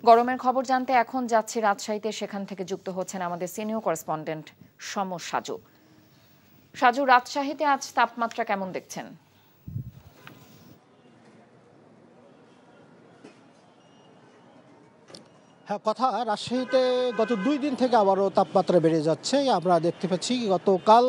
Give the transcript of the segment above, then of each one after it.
গরমের খবর জানতে এখন যাচ্ছি রাজশাহীতে, সেখান থেকে যুক্ত হচ্ছেন আমাদের সিনিয়র করেসপন্ডেন্ট সাজু। সাজু, রাজশাহীতে আজ তাপমাত্রা কেমন দেখছেন? হ্যাঁ, রাজশাহীতে গত 2 দিন থেকে আবারও তাপমাত্রা বেড়ে যাচ্ছে। আমরা দেখতে পাচ্ছি গতকাল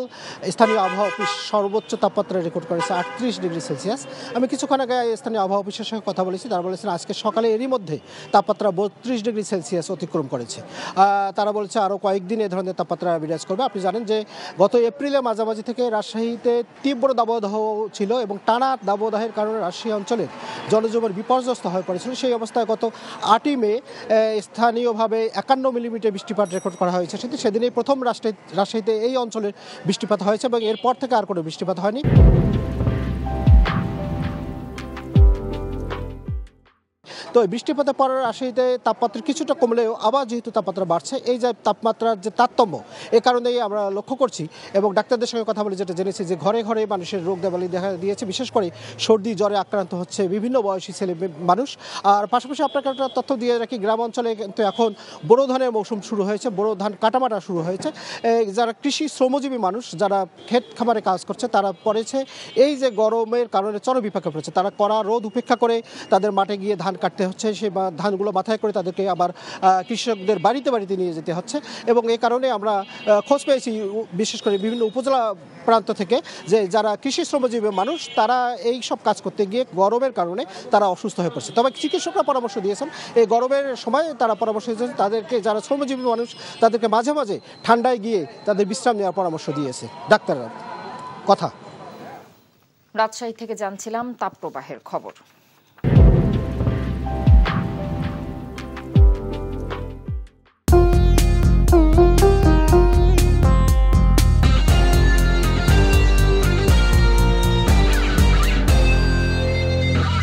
স্থানীয় আবহাওয়া অফিস সর্বোচ্চ তাপমাত্রা রেকর্ড করেছে 38 ডিগ্রি সেলসিয়াস। আমি কিছুক্ষণ আগে স্থানীয় আবহাওয়া অফিসের সঙ্গে কথা বলেছি, তারা বলেছেন আজকে সকালে এরই মধ্যে তাপমাত্রা 32 ডিগ্রি সেলসিয়াস অতিক্রম করেছে। তারা বলছে আরও কয়েকদিন এ ধরনের তাপমাত্রা বিরাজ করবে। আপনি জানেন যে গত এপ্রিলের মাঝামাঝি থেকে রাজশাহীতে তীব্র দাবদাহ ছিল এবং টানা দাবদাহের কারণে রাজশাহী অঞ্চলের জনজীবন বিপর্যস্ত হয়ে পড়েছিল। সেই অবস্থায় গত 8ই মে স্থানীয়ভাবে 51 মিলিমিটার বৃষ্টিপাত রেকর্ড করা হয়েছে। সেদিনেই প্রথম রাজশাহীতে এই অঞ্চলের বৃষ্টিপাত হয়েছে এবং এরপর থেকে আর কোনো বৃষ্টিপাত হয়নি। তো বৃষ্টিপাতের পর রাজশাহীতে তাপমাত্রা কিছুটা কমলেও আবার যেহেতু তাপমাত্রা বাড়ছে, এই যে তাপমাত্রার যে তারতম্য, এ কারণেই আমরা লক্ষ্য করছি এবং ডাক্তারদের সঙ্গে কথা বলে যেটা জেনেছি যে ঘরে ঘরে মানুষের রোগ দেবালি দেখা দিয়েছে। বিশেষ করে সর্দি জ্বরে আক্রান্ত হচ্ছে বিভিন্ন বয়সী ছেলে মানুষ। আর পাশাপাশি আপনাকে একটা তথ্য দিয়ে রাখি, গ্রাম অঞ্চলে কিন্তু এখন বোরো ধানের মৌসুম শুরু হয়েছে, বোরো ধান কাটামাটা শুরু হয়েছে। যারা কৃষি শ্রমজীবী মানুষ, যারা ক্ষেত খামারে কাজ করছে, তারা পড়েছে এই যে গরমের কারণে চরমবিপাকে পড়েছে। তারা কড়া রোদ উপেক্ষা করে তাদের মাঠে গিয়ে ধান কাটতে হচ্ছে, সেই ধানগুলো মাথায় করে তাদেরকে আবার কৃষকদের বাড়িতে বাড়িতে নিয়ে যেতে হচ্ছে। এবং এই কারণে আমরা খোঁজ পেয়েছি বিশেষ করে বিভিন্ন উপজেলা প্রান্ত থেকে যে যারা কৃষি শ্রমজীবী মানুষ, তারা এই সব কাজ করতে গিয়ে গরমের কারণে তারা অসুস্থ হয়ে পড়ছে। তবে চিকিৎসকরা পরামর্শ দিয়েছেন এই গরমের সময়, তারা পরামর্শ দিয়েছেন তাদেরকে, যারা শ্রমজীবী মানুষ তাদেরকে মাঝে মাঝে ঠান্ডায় গিয়ে তাদের বিশ্রাম নেওয়ার পরামর্শ দিয়েছে ডাক্তাররা। কথা রাজশাহী থেকে জানছিলাম তাপপ্রবাহের খবর।